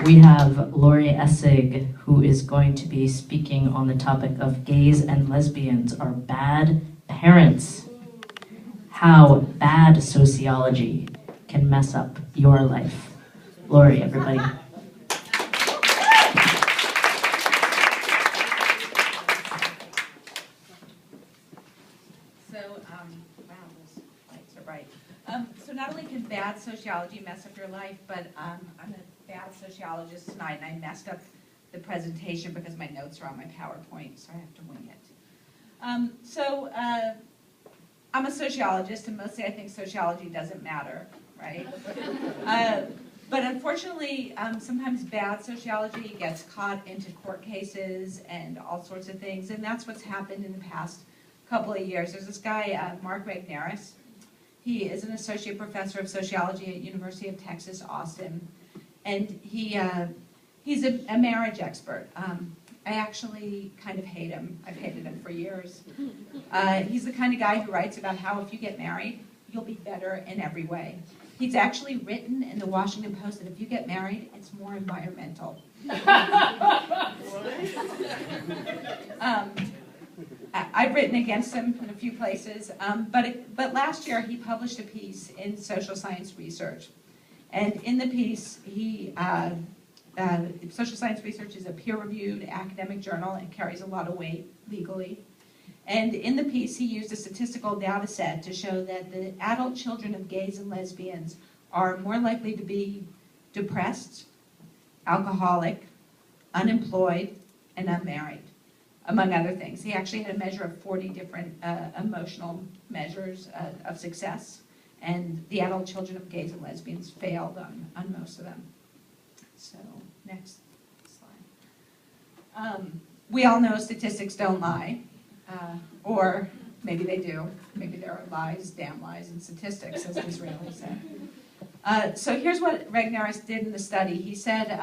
we have Laurie Essig, who is going to be speaking on the topic of gays and lesbians are bad parents. How bad sociology can mess up your life. Laurie, everybody. So not only can bad sociology mess up your life, but I'm a bad sociologist tonight, and I messed up the presentation because my notes are on my PowerPoint, so I have to wing it. I'm a sociologist, and mostly I think sociology doesn't matter, right? But unfortunately, sometimes bad sociology gets caught into court cases and all sorts of things, and that's what's happened in the past couple of years. There's this guy, Mark Regnerus. He is an associate professor of sociology at University of Texas, Austin, and he's a marriage expert. I actually kind of hate him. I've hated him for years. He's the kind of guy who writes about how if you get married, you'll be better in every way. He's actually written in the Washington Post that if you get married, it's more environmental. I've written against him in a few places, but last year he published a piece in Social Science Research, and in the piece Social Science Research is a peer-reviewed academic journal and carries a lot of weight legally. And in the piece he used a statistical data set to show that the adult children of gays and lesbians are more likely to be depressed, alcoholic, unemployed, and unmarried, among other things. He actually had a measure of 40 different emotional measures of success, and the adult children of gays and lesbians failed on most of them. So, next slide. We all know statistics don't lie, or maybe they do. Maybe there are lies, damn lies, in statistics, as Disraeli said. So here's what Regnerus did in the study. He said,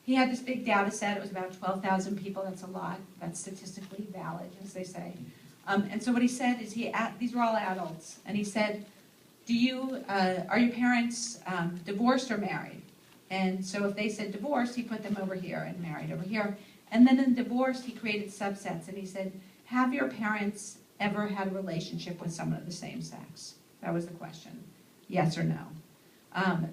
he had this big data set. It was about 12,000 people. That's a lot. That's statistically valid, as they say. And so what he said is, these were all adults, and he said, are your parents divorced or married? And so if they said divorced, he put them over here, and married over here. And then in divorced, he created subsets, and he said, have your parents ever had a relationship with someone of the same sex? That was the question. Yes or no?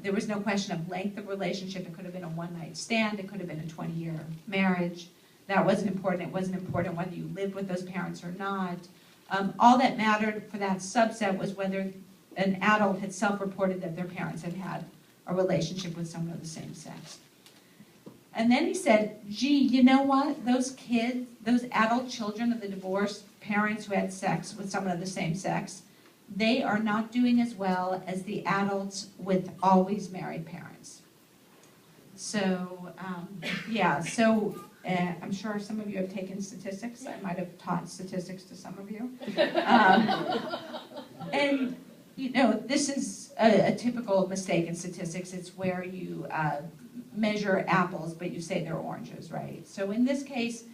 There was no question of length of relationship. It could have been a one-night stand. It could have been a 20-year marriage. That wasn't important. It wasn't important whether you lived with those parents or not. All that mattered for that subset was whether an adult had self-reported that their parents had had a relationship with someone of the same sex. And then he said, gee, you know what? Those kids, those adult children of the divorced parents who had sex with someone of the same sex, they are not doing as well as the adults with always married parents. So, I'm sure some of you have taken statistics. I might have taught statistics to some of you. And, you know, this is a typical mistake in statistics. It's where you measure apples, but you say they're oranges, right? So in this case,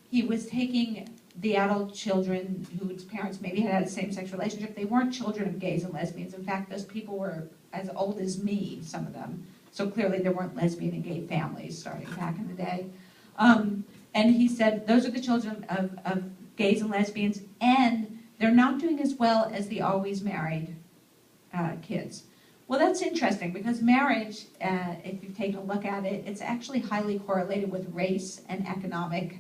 he was taking the adult children whose parents maybe had a same-sex relationship. They weren't children of gays and lesbians. In fact, those people were as old as me, some of them. So clearly there weren't lesbian and gay families starting back in the day. And he said, those are the children of gays and lesbians, and they're not doing as well as the always married kids. Well, that's interesting, because marriage, if you've taken a look at it, it's actually highly correlated with race and economic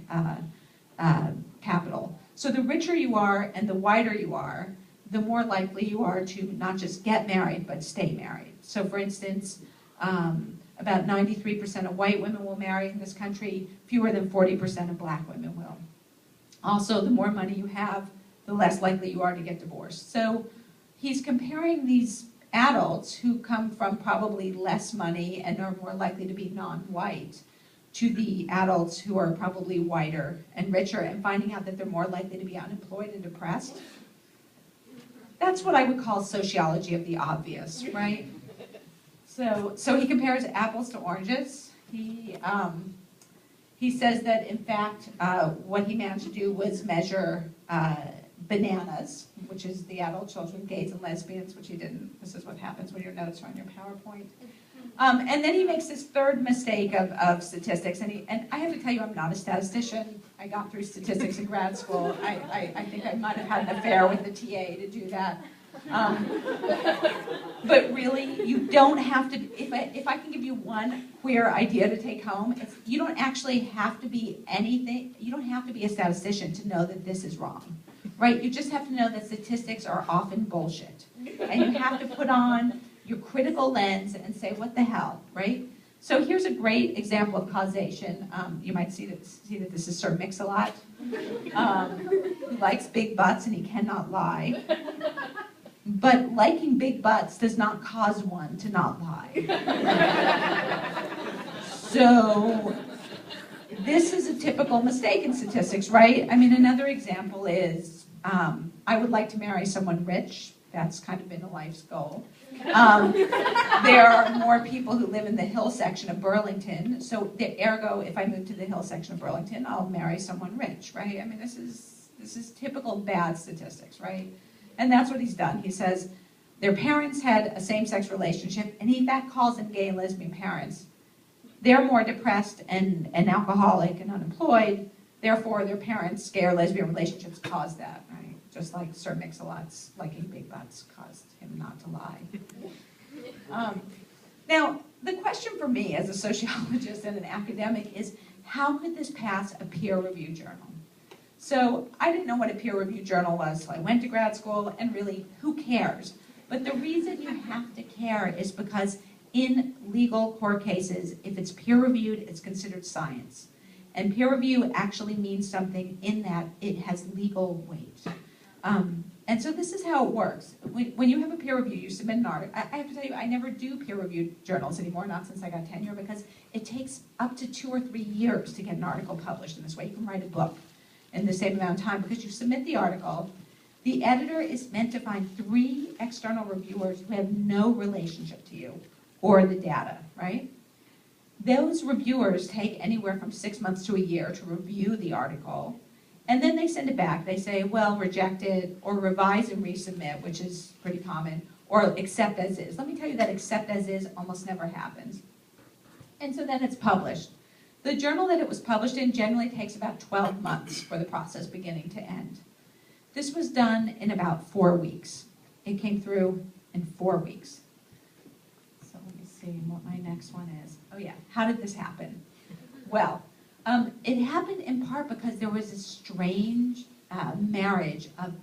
capital. So the richer you are and the whiter you are, the more likely you are to not just get married, but stay married. So for instance, about 93% of white women will marry in this country, fewer than 40% of black women will. Also, the more money you have, the less likely you are to get divorced. So he's comparing these adults who come from probably less money and are more likely to be non-white to the adults who are probably whiter and richer, and finding out that they're more likely to be unemployed and depressed. That's what I would call sociology of the obvious, right? So he compares apples to oranges. He says that, in fact, what he managed to do was measure bananas, which is the adult children, gays and lesbians, which he didn't. This is what happens when your notes are on your PowerPoint. And then he makes this third mistake of statistics, and I have to tell you, I'm not a statistician. I got through statistics in grad school. I think I might have had an affair with the TA to do that. But really, you don't have to, if I can give you one queer idea to take home, it's you don't actually have to be anything, you don't have to be a statistician to know that this is wrong, right? You just have to know that statistics are often bullshit. And you have to put on your critical lens and say, what the hell, right? So here's a great example of causation. You might see that this is Sir Mix-a-Lot, who likes big butts and he cannot lie. But liking big butts does not cause one to not lie. So this is a typical mistake in statistics, right? I mean, another example is, I would like to marry someone rich. That's kind of been a life's goal. There are more people who live in the hill section of Burlington, so ergo, if I move to the hill section of Burlington, I'll marry someone rich, right? I mean, this is typical bad statistics, right? And that's what he's done. He says their parents had a same-sex relationship, and he in fact calls them gay and lesbian parents. They're more depressed and alcoholic and unemployed, therefore their parents' gay or lesbian relationships caused that, right? Just like Sir Mix-a-Lot's liking big butts caused him not to lie. Now, the question for me as a sociologist and an academic is, how could this pass a peer-reviewed journal? So I didn't know what a peer-reviewed journal was, so I went to grad school, and really, who cares? But the reason you have to care is because in legal court cases, if it's peer-reviewed, it's considered science. And peer review actually means something in that it has legal weight. And so this is how it works. When you have a peer review, you submit an article. I have to tell you, I never do peer-reviewed journals anymore, not since I got tenure, because it takes up to 2 or 3 years to get an article published in this way. You can write a book in the same amount of time because you submit the article. The editor is meant to find 3 external reviewers who have no relationship to you or the data, right? Those reviewers take anywhere from 6 months to a year to review the article, and then they send it back. They say, well, rejected, or revise and resubmit, which is pretty common, or accept as is. Let me tell you that accept as is almost never happens. And so then it's published. The journal that it was published in generally takes about 12 months for the process beginning to end. This was done in about 4 weeks. It came through in 4 weeks. So let me see what my next one is. Oh yeah, how did this happen? Well, it happened in part because there was a strange marriage of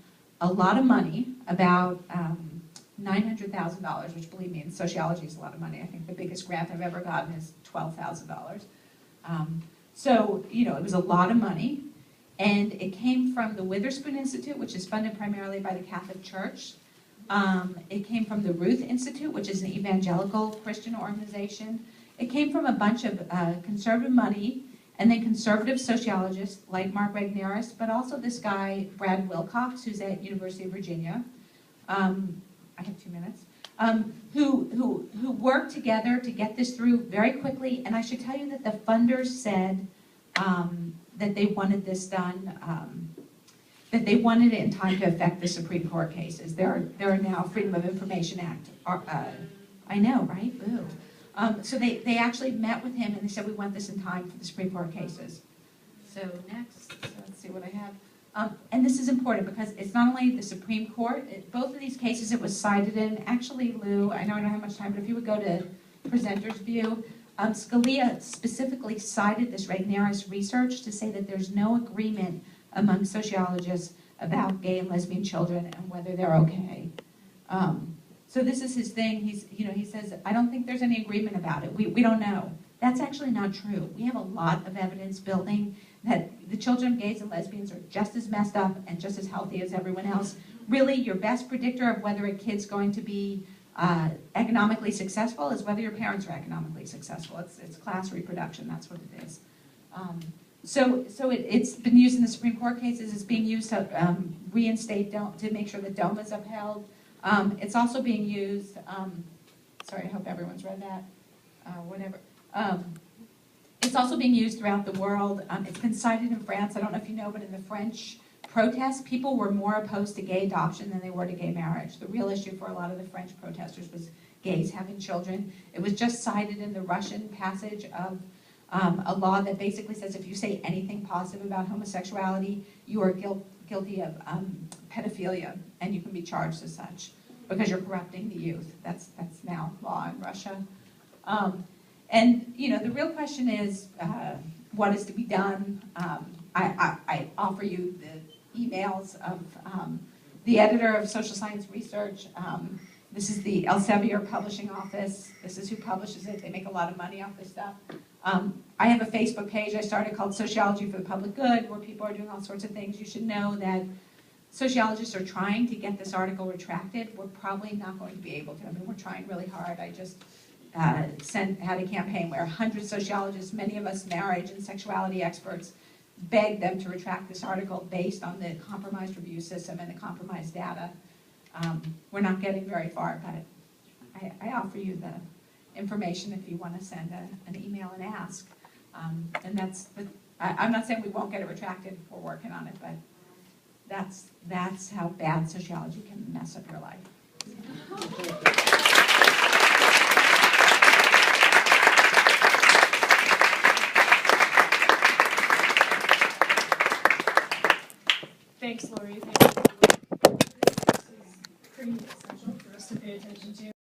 a lot of money, about $900,000, which believe me, in sociology is a lot of money. I think the biggest grant I've ever gotten is $12,000. So, you know, it was a lot of money, and it came from the Witherspoon Institute, which is funded primarily by the Catholic Church. It came from the Ruth Institute, which is an evangelical Christian organization. It came from a bunch of conservative money, and then conservative sociologists like Mark Regnerus, but also this guy, Brad Wilcox, who's at University of Virginia. I have 2 minutes. Who worked together to get this through very quickly. And I should tell you that the funders said that they wanted this done, that they wanted it in time to affect the Supreme Court cases. There are now Freedom of Information Act. I know, right? Boo. So they actually met with him and they said, we want this in time for the Supreme Court cases. So next, let's see what I have. And this is important because it's not only the Supreme Court, both of these cases it was cited in. Actually, Lou, I know I don't have much time, but if you would go to presenter's view, Scalia specifically cited this Regnerus research to say that there's no agreement among sociologists about gay and lesbian children and whether they're okay. So this is his thing. He says, I don't think there's any agreement about it. We don't know. That's actually not true. We have a lot of evidence building that the children of gays and lesbians are just as messed up and just as healthy as everyone else. Really, your best predictor of whether a kid's going to be economically successful is whether your parents are economically successful. It's class reproduction. That's what it is. So it's been used in the Supreme Court cases. It's being used to reinstate, to make sure that DOMA is upheld. It's also being used, sorry, I hope everyone's read that, whatever. It's also being used throughout the world. It's been cited in France. I don't know if you know, but in the French protests, people were more opposed to gay adoption than they were to gay marriage. The real issue for a lot of the French protesters was gays having children. It was just cited in the Russian passage of a law that basically says if you say anything positive about homosexuality, you are guilty of pedophilia, and you can be charged as such because you're corrupting the youth. That's now law in Russia. And the real question is, what is to be done? I offer you the emails of the editor of Social Science Research. This is the Elsevier Publishing Office. This is who publishes it. They make a lot of money off this stuff. I have a Facebook page I started called Sociology for the Public Good, where people are doing all sorts of things. You should know that sociologists are trying to get this article retracted. We're probably not going to be able to. I mean, we're trying really hard. I just had a campaign where 100 sociologists, many of us marriage and sexuality experts, begged them to retract this article based on the compromised review system and the compromised data. We're not getting very far, but I offer you the information if you want to send an email and ask. And I'm not saying we won't get it retracted. We're working on it, but that's how bad sociology can mess up your life. Thanks, Laurie. Thank you. This is pretty essential for us to pay attention to.